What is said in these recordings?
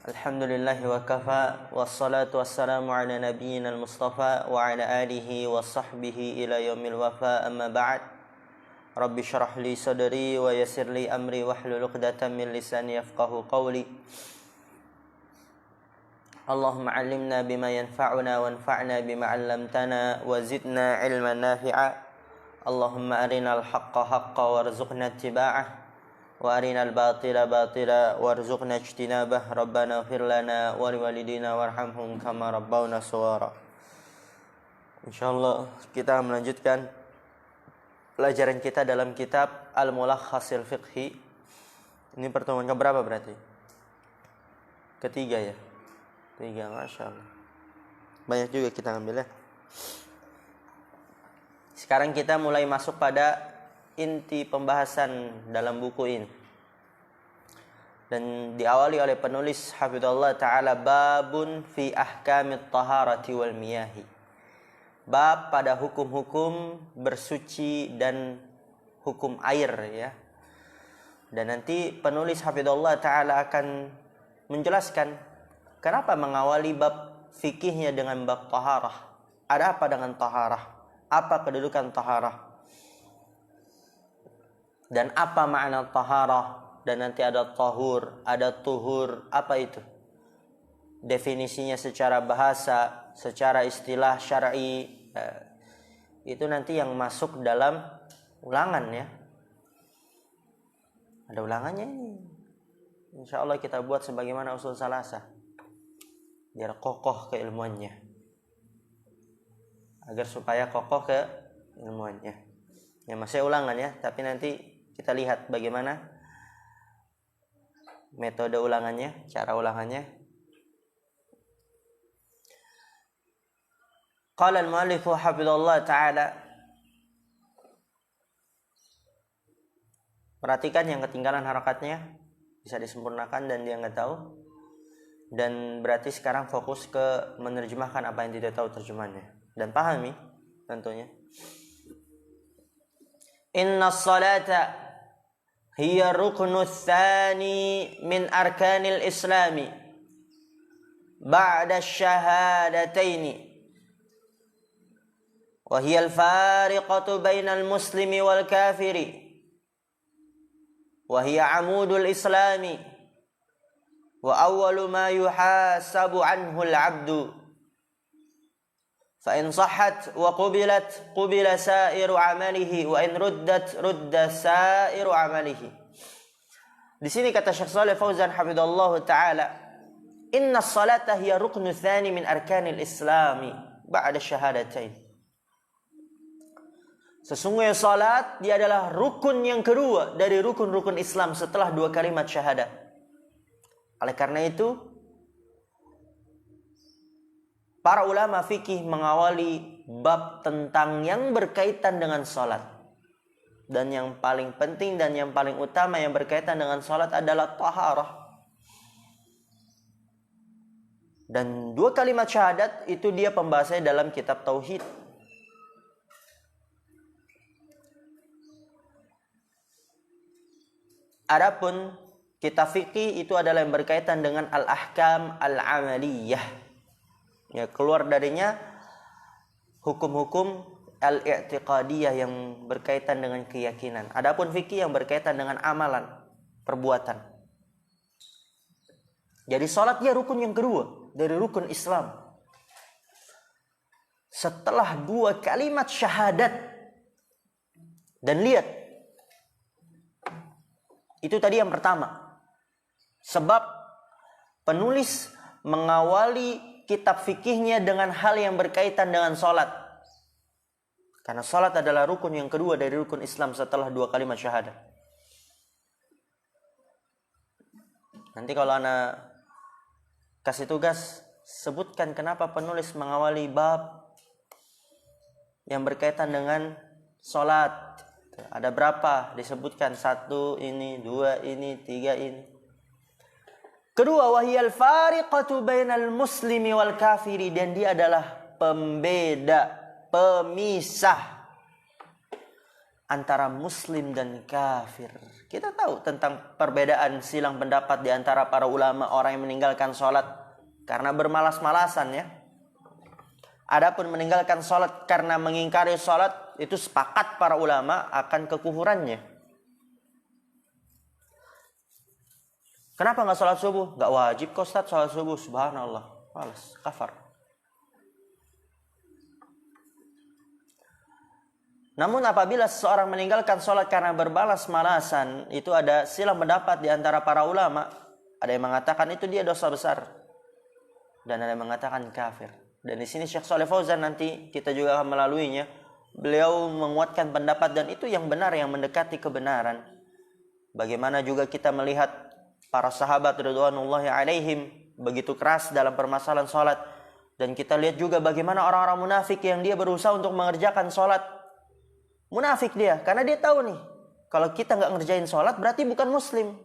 Alhamdulillahi wa kafa, wassalatu wassalamu ala nabiyyina al-mustafa wa ala alihi wa sahbihi ila yaumil wafa, amma ba'd. Rabbi syrah li sadri wa yassir li amri wahlul 'uqdatam min lisani yafqahu qawli. Allahumma 'allimna bima yanfa'una wanfa'na bima 'allamtana wa zidna 'ilman nafi'a. Allahumma arinal haqqa haqqan warzuqna ittiba'ah wa arinal batila batila warzuqna ijtinabah. Rabbana ighfir lana wa liwalidina warhamhum kama rabbawna shaghira. Insyaallah kita melanjutkan pelajaran kita dalam kitab Al-Mulakhasil Fiqhi. Ini pertemuan keberapa berarti? Ketiga ya? Tiga, Masya Allah. Banyak juga kita ambil ya. Sekarang kita mulai masuk pada inti pembahasan dalam buku ini. Dan diawali oleh penulis hafizallahu ta'ala, babun fi ahkamit taharati wal miyahi. Bab pada hukum-hukum bersuci dan hukum air ya. Dan nanti penulis hafizallahu ta'ala akan menjelaskan kenapa mengawali bab fikihnya dengan bab taharah. Ada apa dengan taharah? Apa kedudukan taharah? Dan apa makna taharah? Dan nanti ada tahur, ada tuhur. Apa itu? Definisinya secara bahasa, secara istilah syar'i. Itu nanti yang masuk dalam ulangan ya. Ada ulangannya ini. Insya Allah kita buat sebagaimana usul salasah. Biar kokoh keilmuannya. Agar supaya kokoh keilmuannya. Ya masih ulangan ya, tapi nanti kita lihat bagaimana metode ulangannya, cara ulangannya. Qala al-mu'allif hafizallahu ta'ala. Perhatikan yang ketinggalan harakatnya, bisa disempurnakan dan dia nggak tahu. Dan berarti sekarang fokus ke menerjemahkan apa yang tidak tahu terjemahannya dan pahami tentunya. Inna salata hiya ruknu tsani min arkanil islami ba'da syahadataini wa hiya al-fariqatu bainal muslimi wal kafiri wa hiya amudul islami wa awwalu ma yuhasabu anhu al-'abdu fa in sahhat wa qubilat qubila sa'iru 'amalihi wa in ruddat rudda sa'iru 'amalihi. Di sini kata Syekh Shalih Fauzan hafizallahu taala, inna salata hiya ruknu tsani min arkanil islami ba'da syahadatain. Sesungguhnya salat dia adalah rukun yang kedua dari rukun-rukun Islam setelah dua kalimat syahadat. Oleh karena itu para ulama fikih mengawali bab tentang yang berkaitan dengan salat. Dan yang paling penting dan yang paling utama yang berkaitan dengan salat adalah taharah. Dan dua kalimat syahadat itu dia pembahasannya dalam kitab tauhid. Adapun kitab fikih itu adalah yang berkaitan dengan al-ahkam al-amaliyah. Ya, keluar darinya hukum-hukum al-i'tiqadiyah yang berkaitan dengan keyakinan. Adapun fikih yang berkaitan dengan amalan, perbuatan. Jadi salat dia rukun yang kedua dari rukun Islam. Setelah dua kalimat syahadat. Dan lihat, itu tadi yang pertama. Sebab penulis mengawali kitab fikihnya dengan hal yang berkaitan dengan salat. Karena salat adalah rukun yang kedua dari rukun Islam setelah dua kalimat syahadat. Nanti kalau ana kasih tugas, sebutkan kenapa penulis mengawali bab yang berkaitan dengan salat. Ada berapa? Disebutkan satu ini, dua ini, tiga ini. Kedua, wahiyal fariqatu bainal muslimi wal kafiri, dan dia adalah pembeda, pemisah antara muslim dan kafir. Kita tahu tentang perbedaan silang pendapat di antara para ulama orang yang meninggalkan sholat karena bermalas-malasan ya. Adapun meninggalkan sholat karena mengingkari sholat, itu sepakat para ulama akan kekufurannya. Kenapa nggak sholat subuh? Nggak wajib kok Ustaz sholat subuh. Subhanallah, malas, kafar. Namun apabila seseorang meninggalkan sholat karena berbalas-malasan, itu ada silang pendapat di antara para ulama. Ada yang mengatakan itu dia dosa besar, dan ada yang mengatakan kafir. Dan di sini Syekh Shalih Fauzan nanti kita juga akan melaluinya. Beliau menguatkan pendapat dan itu yang benar, yang mendekati kebenaran. Bagaimana juga kita melihat para sahabat ridwanullahi alaihim begitu keras dalam permasalahan sholat. Dan kita lihat juga bagaimana orang-orang munafik yang dia berusaha untuk mengerjakan sholat. Munafik dia, karena dia tahu nih, kalau kita nggak ngerjain sholat berarti bukan muslim.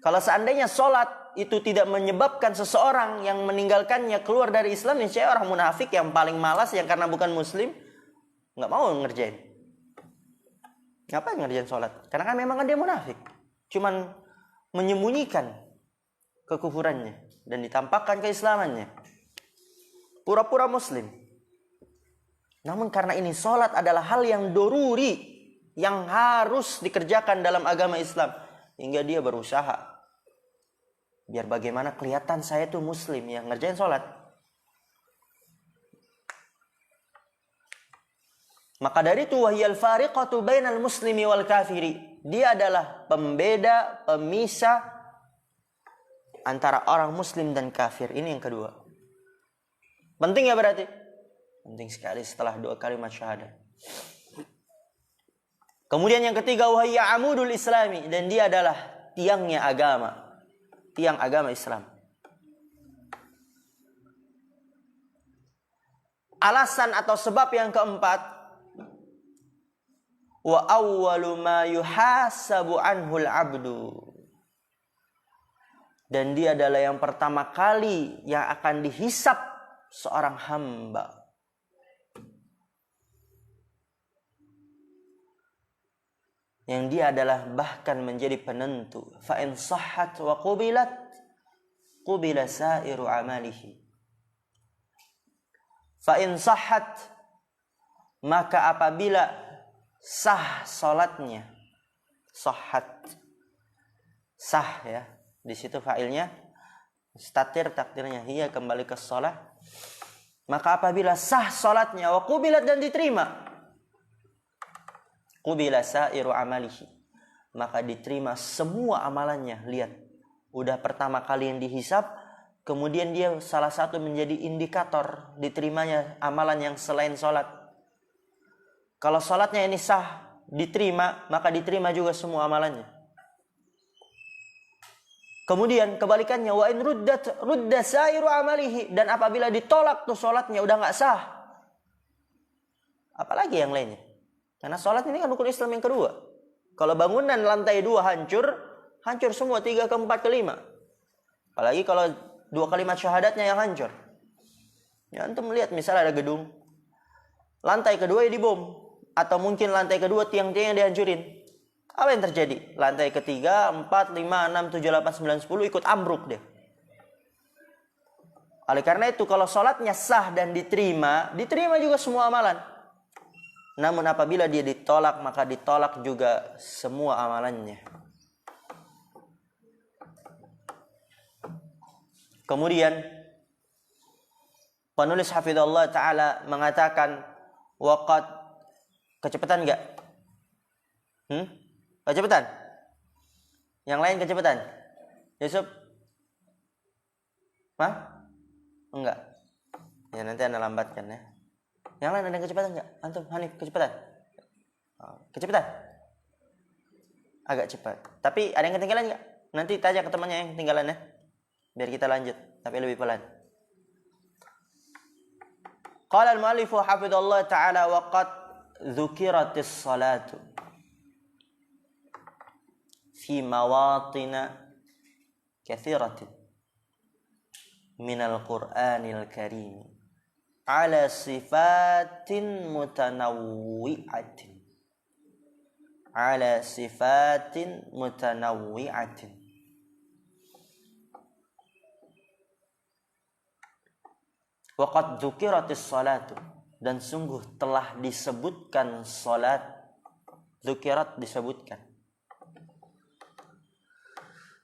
Kalau seandainya sholat itu tidak menyebabkan seseorang yang meninggalkannya keluar dari Islam, niscaya orang munafik yang paling malas yang karena bukan muslim nggak mau ngerjain. Ngapain ngerjain sholat? Karena kan memang dia munafik, cuman menyembunyikan kekufurannya dan ditampakkan keislamannya, pura-pura muslim. Namun karena ini sholat adalah hal yang doruri, yang harus dikerjakan dalam agama Islam, hingga dia berusaha biar bagaimana kelihatan saya tuh muslim yang ngerjain sholat. Maka dari itu wahyal fariqatu bainal muslimi wal kafiri, dia adalah pembeda, pemisah antara orang muslim dan kafir. Ini yang kedua. Penting ya berarti? Penting sekali setelah 2 kalimat syahadat. Kemudian yang ketiga wahya amudul islami, dan dia adalah tiangnya agama, tiang agama Islam. Alasan atau sebab yang keempat, wa awwalu ma yuhasabu anhul abdu, dan dia adalah yang pertama kali yang akan dihisap seorang hamba. Yang dia adalah bahkan menjadi penentu. Fa in sahhat wa qubilat qubila sairu amalihi. Fa in sahhat, maka apabila sah salatnya, sahhat, sah ya, di situ fa'ilnya statir, takdirnya hiya, kembali ke salat. Maka apabila sah salatnya wa qubilat, dan diterima, qubila sairu amalihi, maka diterima semua amalannya. Lihat, udah pertama kali yang dihisap, kemudian dia salah satu menjadi indikator diterimanya amalan yang selain sholat. Kalau sholatnya ini sah, diterima, maka diterima juga semua amalannya. Kemudian kebalikannya, wa in rudda sairu amalihi, dan apabila ditolak tuh sholatnya udah nggak sah, apalagi yang lainnya. Karena sholat ini kan rukun Islam yang kedua. Kalau bangunan lantai 2 hancur, hancur semua 3, ke 4, ke 5. Apalagi kalau 2 kalimat syahadatnya yang hancur. Ya, antum melihat misalnya ada gedung, lantai kedua ya dibom, atau mungkin lantai kedua tiang-tiang yang dihancurin. Apa yang terjadi? Lantai ketiga, 4, 5, 6, 7, 8, 9, 10 ikut ambruk deh. Oleh karena itu kalau sholatnya sah dan diterima juga semua amalan. Namun apabila dia ditolak, maka ditolak juga semua amalannya. Kemudian penulis hafizallahu ta'ala mengatakan, waqad, kecepatan enggak? Kecepatan? Yang lain kecepatan? Yusuf? Hah? Enggak. Ya nanti Anda lambatkan ya. Yang lain ada yang kecepatan enggak? Antum, Hanif, kecepatan? Kecepatan? Agak cepat. Tapi ada yang ketinggalan enggak? Nanti tanya ke temannya yang ketinggalan ya. Biar kita lanjut, tapi lebih pelan. Qala al-mu'allifu hafidhallahu ta'ala wa qad dzukiratis salatu fi mawatina katsiratin minal Qur'anil Karim. ala sifatin mutanawwi'atin. Ala sifatin mutanawwi'atin. Waqad dzukiratis salatu, dan sungguh telah disebutkan salat. Dzukirat disebutkan.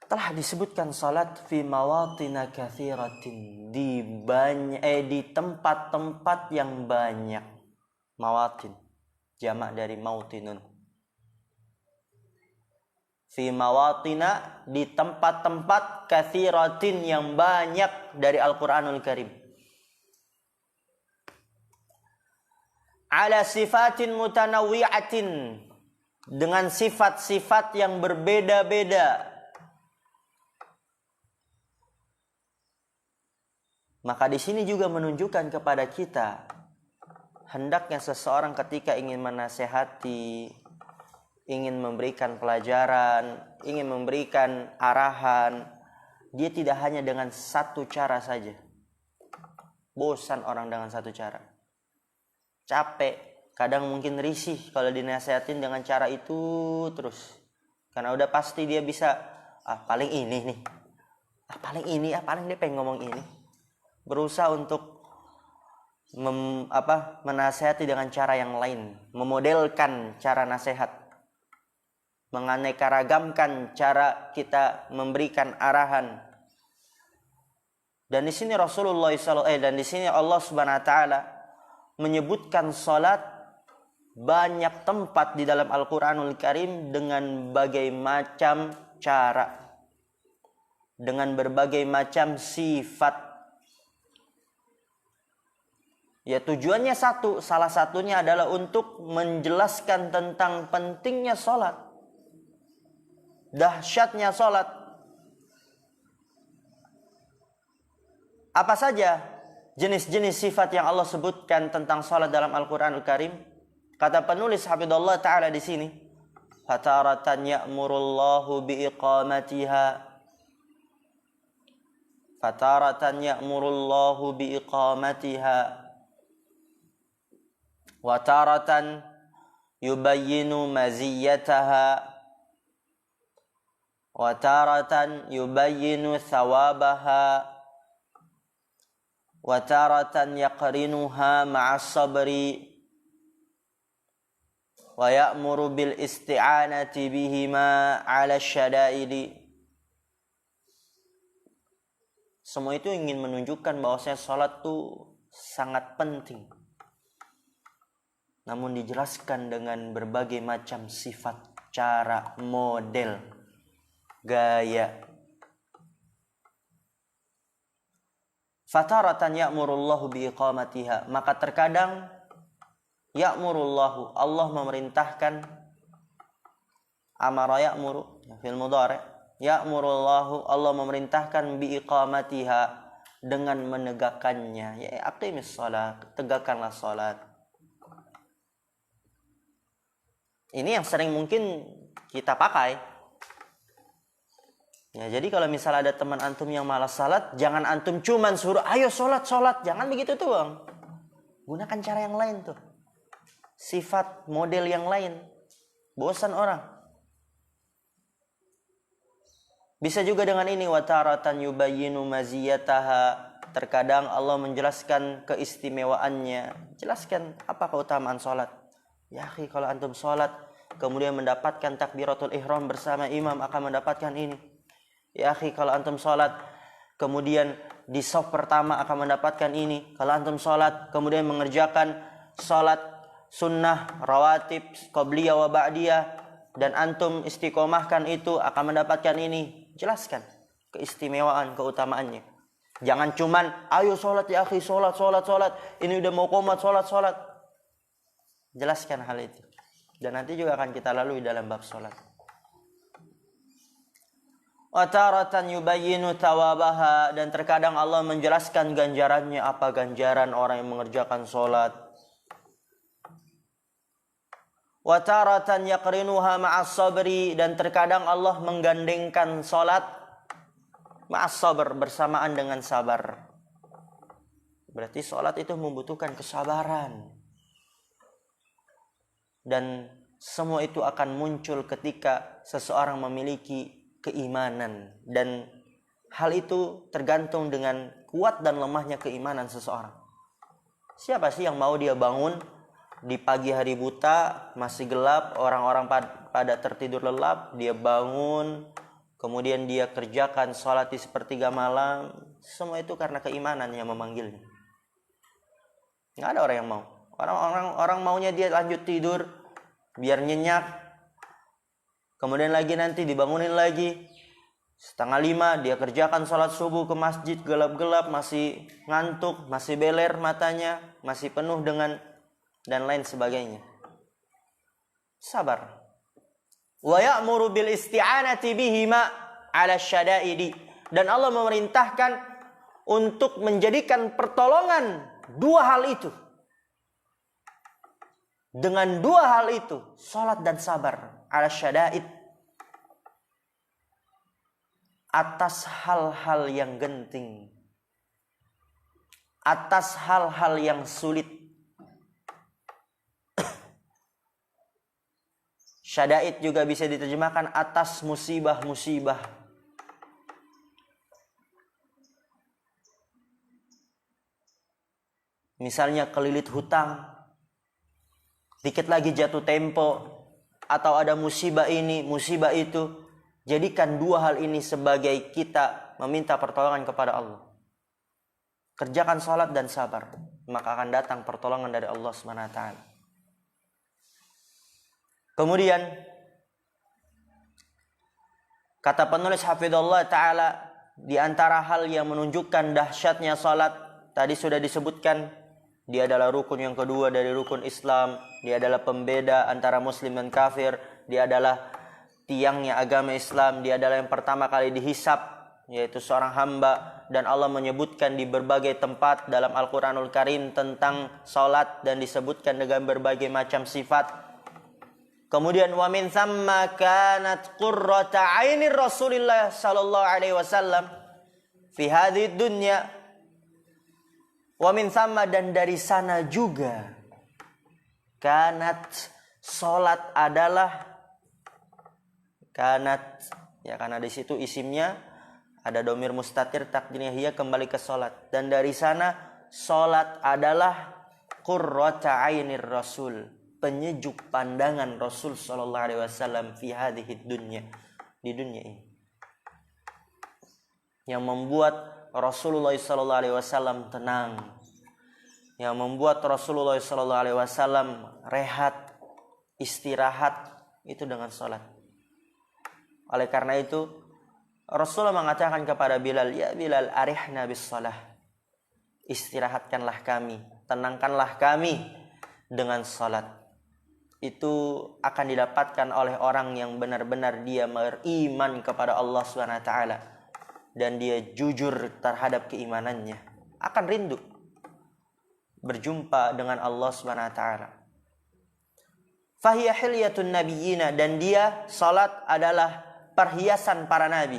Telah disebutkan salat fi mawatina katsiratin, di tempat-tempat yang banyak. Mawatin jamak dari mautinun. Fi mawatina, di tempat-tempat katsiratin yang banyak dari Al-Qur'anul Karim. Ala sifatin mutanawwi'atin, dengan sifat-sifat yang berbeda-beda. Maka di sini juga menunjukkan kepada kita, hendaknya seseorang ketika ingin menasehati, ingin memberikan pelajaran, ingin memberikan arahan, dia tidak hanya dengan satu cara saja. Bosan orang dengan satu cara. Capek, kadang mungkin risih kalau dinasehatin dengan cara itu terus. Karena udah pasti dia bisa, paling ini nih. Paling dia pengen ngomong ini. Berusaha untuk menasehati dengan cara yang lain, memodelkan cara nasihat, menganeka-ragamkan cara kita memberikan arahan. Dan di sini dan di sini Allah Subhanahu wa taala menyebutkan salat banyak tempat di dalam Al-Qur'anul Karim dengan berbagai macam cara, dengan berbagai macam sifat. Ya, tujuannya satu, salah satunya adalah untuk menjelaskan tentang pentingnya salat, dahsyatnya salat. Apa saja jenis-jenis sifat yang Allah sebutkan tentang salat dalam Al-Qur'anul Karim? Kata penulis hafizallahu taala di sini, fataratan ya'murullahu biiqamatiha. Fataratan ya'murullahu biiqamatiha. Wa taratan yubayyinu maziyataha, wa taratan yubayyinu thawabaha, wa taratan yaqrinuha ma'as sabri, wa ya'muru bil isti'anati bihima 'ala syada'idi. Semua itu ingin menunjukkan bahwasanya salat itu sangat penting. Namun dijelaskan dengan berbagai macam sifat, cara, model, gaya. Fataratan ya'murullahu biiqamatiha, maka terkadang ya'murullahu, Allah memerintahkan, amara ya'muru fil mudhari', ya'murullahu, Allah memerintahkan biiqamatiha, dengan menegakkannya. Ya, aqimis shalah, tegakkanlah salat. Ini yang sering mungkin kita pakai. Ya, jadi kalau misalnya ada teman antum yang malas salat, jangan antum cuman suruh ayo salat. Jangan begitu tuh, Bang. Gunakan cara yang lain tuh. Sifat, model yang lain. Bosan orang. Bisa juga dengan ini, wa taratan yubayyinu maziyataha. Terkadang Allah menjelaskan keistimewaannya. Jelaskan apa keutamaan salat. Ya akhi, kalau antum salat kemudian mendapatkan takbiratul ihram bersama imam akan mendapatkan ini. Ya akhi, kalau antum salat kemudian di shaf pertama akan mendapatkan ini. Kalau antum salat kemudian mengerjakan salat sunnah rawatib qabliyah wa ba'diyah dan antum istiqomahkan itu akan mendapatkan ini. Jelaskan keistimewaan, keutamaannya. Jangan cuman ayo salat ya akhi, salat. Ini udah mau qomat, salat. Jelaskan hal itu. Dan nanti juga akan kita lalui dalam bab salat. Wa taratan yubayyinu thawabaha, dan terkadang Allah menjelaskan ganjarannya, apa ganjaran orang yang mengerjakan salat. Wa taratan yaqrinuha ma'as sabri, dan terkadang Allah menggandengkan salat ma'as sabr, bersamaan dengan sabar. Berarti sholat itu membutuhkan kesabaran. Dan semua itu akan muncul ketika seseorang memiliki keimanan. Dan hal itu tergantung dengan kuat dan lemahnya keimanan seseorang. Siapa sih yang mau dia bangun di pagi hari buta, masih gelap, orang-orang pada tertidur lelap, dia bangun, kemudian dia kerjakan sholat di sepertiga malam. Semua itu karena keimanan yang memanggilnya. Nggak ada orang yang mau. Orang maunya dia lanjut tidur biar nyenyak, kemudian lagi nanti dibangunin lagi 4:30 dia kerjakan sholat subuh ke masjid, gelap-gelap, masih ngantuk, masih beler matanya, masih penuh dengan dan lain sebagainya. Sabar. Wa ya'muru bil isti'anati bihima 'ala syada'idi. Dan Allah memerintahkan untuk menjadikan pertolongan dua hal itu. Dengan dua hal itu, salat dan sabar, 'ala syada'id, atas hal-hal yang genting, atas hal-hal yang sulit. Syada'id juga bisa diterjemahkan atas musibah-musibah. Misalnya kelilit hutang, dikit lagi jatuh tempo, atau ada musibah ini, musibah itu. Jadikan dua hal ini sebagai kita meminta pertolongan kepada Allah. Kerjakan salat dan sabar, maka akan datang pertolongan dari Allah SWT. Kemudian kata penulis hafizallah ta'ala, di antara hal yang menunjukkan dahsyatnya salat, tadi sudah disebutkan, dia adalah rukun yang kedua dari rukun Islam. Dia adalah pembeda antara muslim dan kafir. Dia adalah tiangnya agama Islam. Dia adalah yang pertama kali dihisab, yaitu seorang hamba. Dan Allah menyebutkan di berbagai tempat dalam Al-Quranul Karim tentang salat, dan disebutkan dengan berbagai macam sifat. Kemudian wa min thamma kanat qurrata 'ainir Rasulillah sallallahu alaihi wasallam fi hadhihi dunya. Wa min thamma, dan dari sana juga, kanat, salat adalah, kanat ya, karena di situ isimnya ada domir mustatir, takdirnya hiya, kembali ke salat. Dan dari sana salat adalah qurrata 'ainir Rasul, penyejuk pandangan Rasul sallallahu alaihi wasallam fi hadhihi dunya, di dunia ini. Yang membuat Rasulullah sallallahu alaihi wasallam tenang, yang membuat Rasulullah sallallahu alaihi wasallam rehat, istirahat, itu dengan salat. Oleh karena itu Rasulullah mengatakan kepada Bilal, ya Bilal, arihna bis salah, istirahatkanlah kami, tenangkanlah kami dengan salat. Itu akan didapatkan oleh orang yang benar-benar dia beriman kepada Allah SWT, dan dia jujur terhadap keimanannya, akan rindu berjumpa dengan Allah SWT. Fahiya hilyatun nabiyina, dan dia, salat adalah perhiasan para nabi.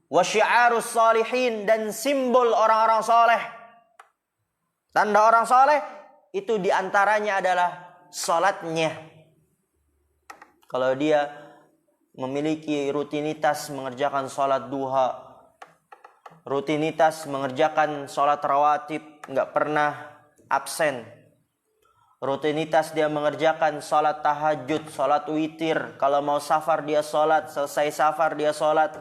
Wa syi'arus salihin, dan simbol orang-orang soleh. Tanda orang soleh itu diantaranya adalah salatnya. Kalau dia memiliki rutinitas mengerjakan salat duha, rutinitas mengerjakan salat rawatib, nggak pernah absen, rutinitas dia mengerjakan salat tahajud, salat witir, kalau mau safar dia salat, selesai safar dia salat,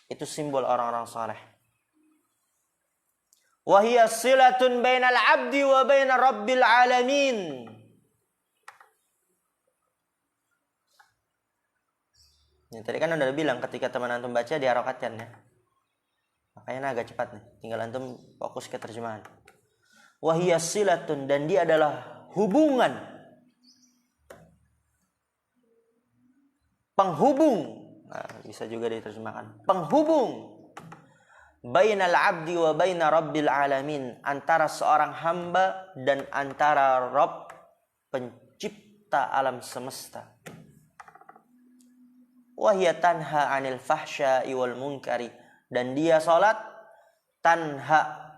itu simbol orang-orang saleh. Wa hiya silatun bainal 'abdi wa baina rabbil alamin. Ya, tadi kan udah bilang ketika teman antum baca diharokatkan ya. Makanya agak cepat nih. Tinggal antum fokus ke terjemahan. Wahiyya silatun, dan dia adalah hubungan, penghubung. Nah, bisa juga diterjemahkan penghubung. Bainal 'abdi wa baina rabbil alamin, antara seorang hamba dan antara Rabb, pencipta alam semesta. Wahia tanha 'anil fahsya'i wal munkari, dan dia salat, tanha,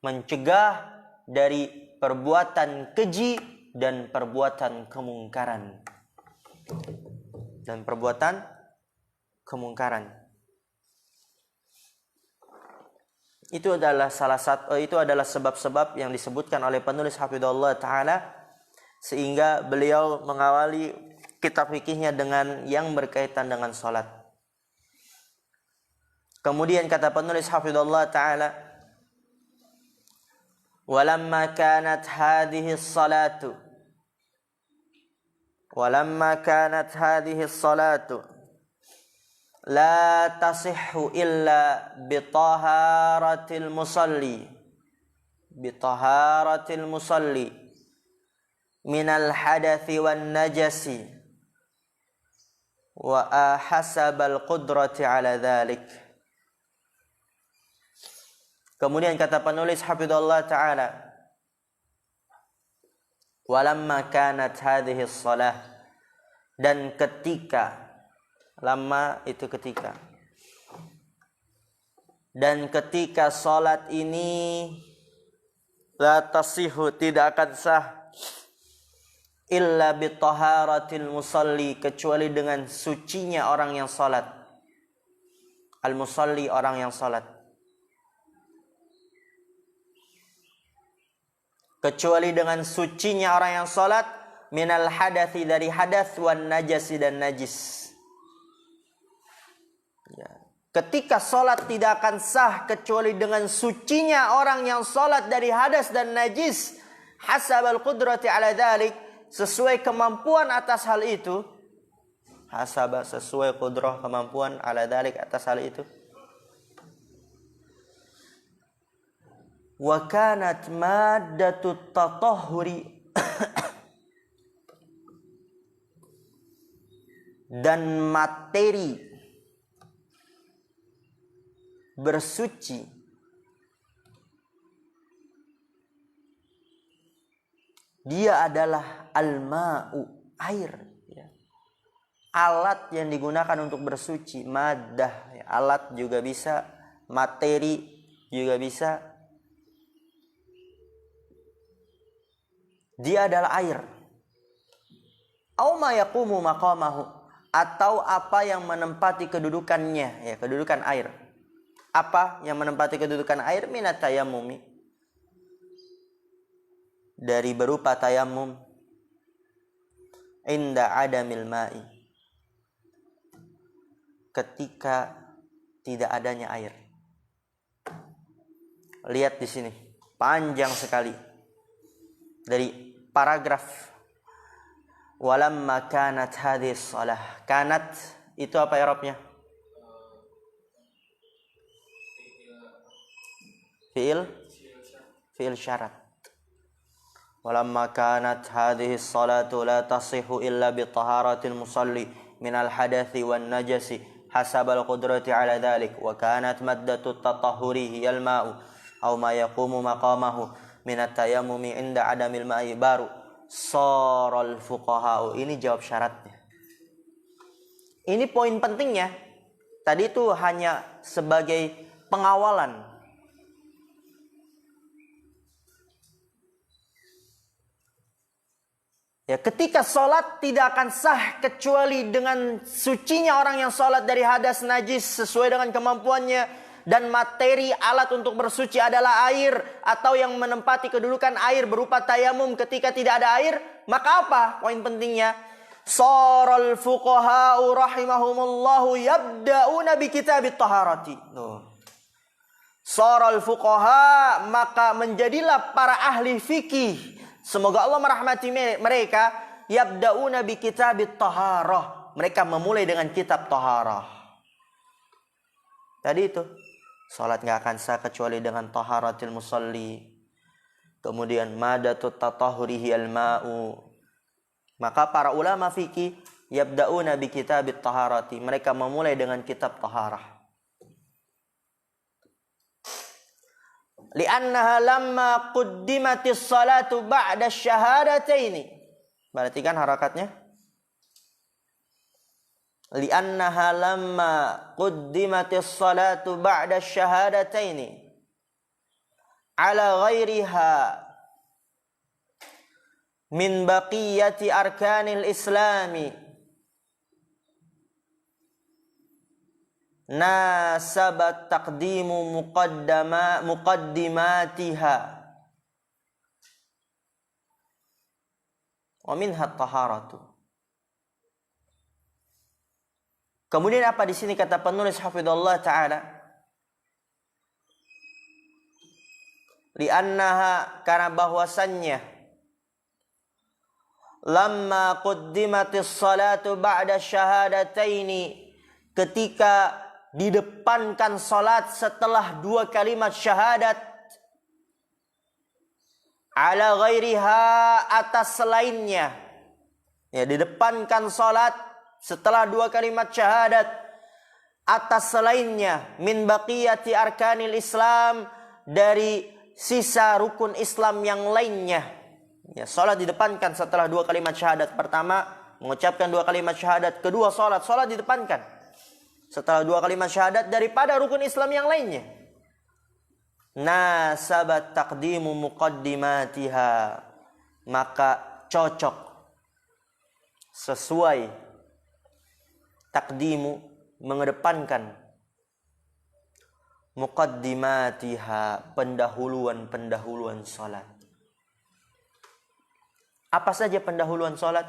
mencegah dari perbuatan keji dan perbuatan kemungkaran. Itu adalah sebab-sebab yang disebutkan oleh penulis hafizahullah taala sehingga beliau mengawali kitab fikihnya dengan yang berkaitan dengan salat. Kemudian kata penulis hafizahullah taala, walamma kanat hadhihi as-salatu la tasihhu illa bitaharatil musalli minal hadathi wan najasi wa hasabal qudrati ala dhalik. Kemudian kata penulis hafizahullah ta'ala, walamma kanat hadhihi as-salah, dan ketika, lama itu ketika, dan ketika salat ini la tasihu, tidak akan sah, illa bitaharatil musalli, kecuali dengan sucinya orang yang salat. Al-musalli, orang yang salat. Kecuali dengan sucinya orang yang salat, minal hadathi, dari hadas, wan najasi, dan najis. Ya. Ketika salat tidak akan sah kecuali dengan sucinya orang yang salat dari hadas dan najis, hasabal qudrati ala dhalik, sesuai kemampuan atas hal itu. Hasaba, sesuai qudrah, kemampuan, ala dhalik, atas hal itu. Wa kanat maddatut tatahhuri, dan materi bersuci dia adalah al-ma'u, air, ya. Alat yang digunakan untuk bersuci, maddah, ya. Alat juga bisa, materi juga bisa. Dia adalah air. Au ma yaqumu maqamahu, atau apa yang menempati kedudukannya, ya, kedudukan air. Apa yang menempati kedudukan air? Minat tayammumi, dari berupa tayammum, inda adamil ma'i, ketika tidak adanya air. Lihat di sini, panjang sekali dari paragraf walamma kanat hadhihi shalah. Kanat itu apa i'rabnya? Fi'il syarat. Walamma kanat hadhihi shalatu la tasihhu illa bi taharatil musalli minal hadathi wan najasi hasabal qudrati ala dhalik wa kanat maddatu tatahhuri hiyal ma'u aw ma yaqumu maqamahu minat tayammumi inda adamil ma'i, baru saral fuqaha'u. Ini jawab syaratnya. Ini poin pentingnya. Tadi itu hanya sebagai pengawalan. Ya, ketika sholat tidak akan sah kecuali dengan sucinya orang yang sholat dari hadas najis sesuai dengan kemampuannya, dan materi alat untuk bersuci adalah air atau yang menempati kedudukan air berupa tayamum ketika tidak ada air. Maka apa poin pentingnya? Saral fuqaha'u rahimahumullahu yabda'una bi kitabit taharati. Saral fuqaha, maka menjadilah para ahli fikih, semoga Allah merahmati mereka, yabda'una bi kitabit taharah, mereka memulai dengan kitab taharah. Tadi itu, salat enggak akan sah kecuali dengan taharatil musalli. Kemudian madatut tatahhurihi al-ma'u. Maka para ulama fikih yabda'una bi kitabit taharati, mereka memulai dengan kitab taharah. Li'annaha lamma quddimatis salatu ba'da syahadataini. Perhatikan harakatnya. li'annaha lamma quddimatis salatu ba'da syahadataini ala ghairiha min baqiyati arkanil islami nasabat taqdimu muqaddimatiha wa minha taharatu. Kemudian apa di sini kata penulis hafizallahu taala? Li'annaha, karena bahwasannya lamma quddimatis salatu ba'da syahadataini, ketika didepankan salat setelah dua kalimat syahadat, ala ghairiha, atas selainnya. Ya, didepankan salat setelah dua kalimat syahadat atas selainnya, min baqiyati arkanil Islam, dari sisa rukun Islam yang lainnya. Ya, salat didepankan setelah dua kalimat syahadat. Pertama mengucapkan dua kalimat syahadat, kedua salat didepankan setelah dua kalimat syahadat daripada rukun Islam yang lainnya. Nasabat taqdimu muqaddimatiha, maka cocok, sesuai, takdimu, mengedepankan, muqaddimatiha, pendahuluan salat. Apa saja pendahuluan salat?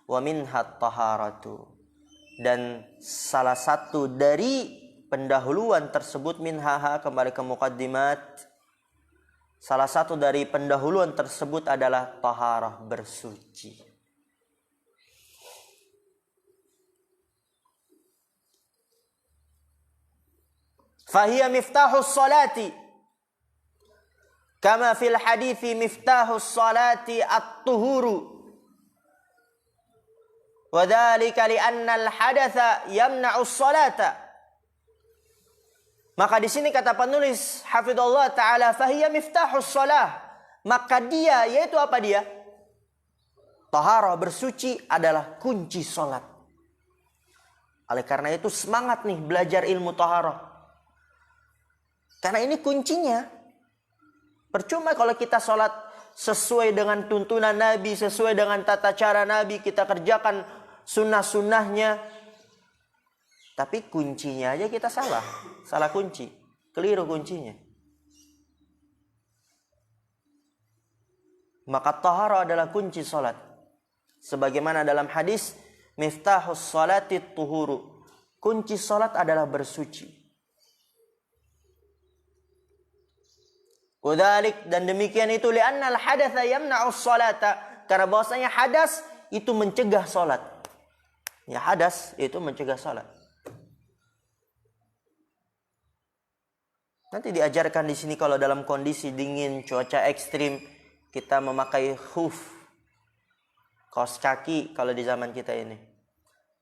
Wa minhat taharatu, dan salah satu dari pendahuluan tersebut, minhaha, kembali ke muqaddimat, salah satu dari pendahuluan tersebut adalah taharah, bersuci. Fahiya miftahus salati kama fil hadithi miftahus salati at-tuhuru wa dzalika li'anna al-hadatsa yamna'us salata. Maka di sini kata penulis hafizallahu taala, fahiya miftahus shalah, maka dia, yaitu apa dia? Taharah, bersuci, adalah kunci salat. Oleh karena itu semangat nih belajar ilmu taharah. Karena ini kuncinya. Percuma kalau kita salat sesuai dengan tuntunan Nabi, sesuai dengan tata cara Nabi, kita kerjakan sunnah-sunnahnya, tapi kuncinya aja kita salah kunci, keliru kuncinya. Maka taharah adalah kunci salat. Sebagaimana dalam hadis, miftahus salati tuhuru, kunci salat adalah bersuci. Udzalik, dan demikian itu, li'anna al-hadatsa yamna'us salata, karena bahwasanya hadas itu mencegah salat. Ya, hadas itu mencegah salat. Nanti diajarkan di sini kalau dalam kondisi dingin, cuaca ekstrim, kita memakai khuf, kaos kaki kalau di zaman kita ini.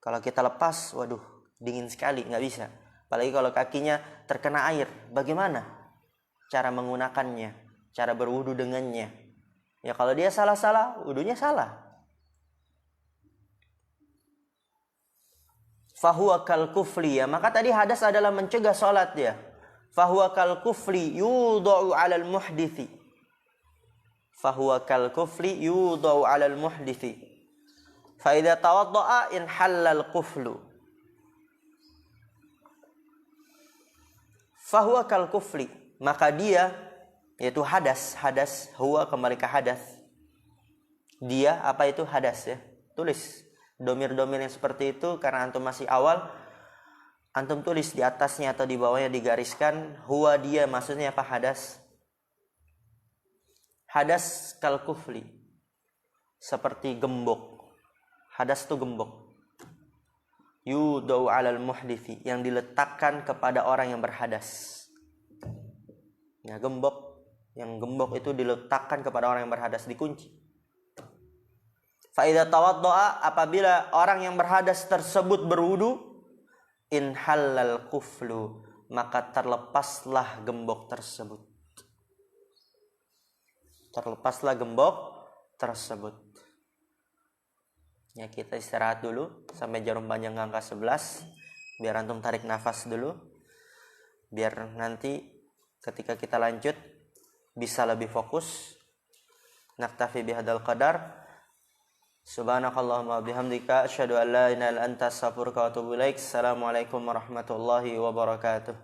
Kalau kita lepas, waduh, dingin sekali, nggak bisa. Apalagi kalau kakinya terkena air, bagaimana cara menggunakannya, cara berwudu dengannya? Ya kalau dia salah, wudunya salah. Fahuwa kal kufli, ya, maka tadi hadas adalah mencegah salat dia. Fahuwa kal kufli yudau 'alal muhdithi. Fahuwa kal kufli yudau 'alal muhdithi. Fa idza tawadda'a in halal kuflu. Fahuwa kal kufli, maka dia, yaitu hadas, huwa kembali ke hadas. Dia, apa itu hadas, ya? Tulis domir-domir yang seperti itu, karena antum masih awal, antum tulis di atasnya atau di bawahnya digariskan huwa, dia, maksudnya apa hadas? Hadas kal kufli, seperti gembok. Hadas itu gembok. Yudau 'alal muhdithi, yang diletakkan kepada orang yang berhadas. Ya, gembok, yang gembok itu diletakkan kepada orang yang berhadas, dikunci. Fa idza tawaddaa, apabila orang yang berhadas tersebut berwudu, in halal kuflu, maka terlepaslah gembok tersebut. Terlepaslah gembok tersebut. Ya, kita istirahat dulu sampai jarum panjang angka 11. Biar antum tarik nafas dulu. Biar nanti ketika kita lanjut bisa lebih fokus. Naktafi bihadzal qadar. Subhanakallahumma bihamdika asyhadu an la ilaha illa anta astaghfiruka wa atubu ilaik. Assalamualaikum warahmatullahi wabarakatuh.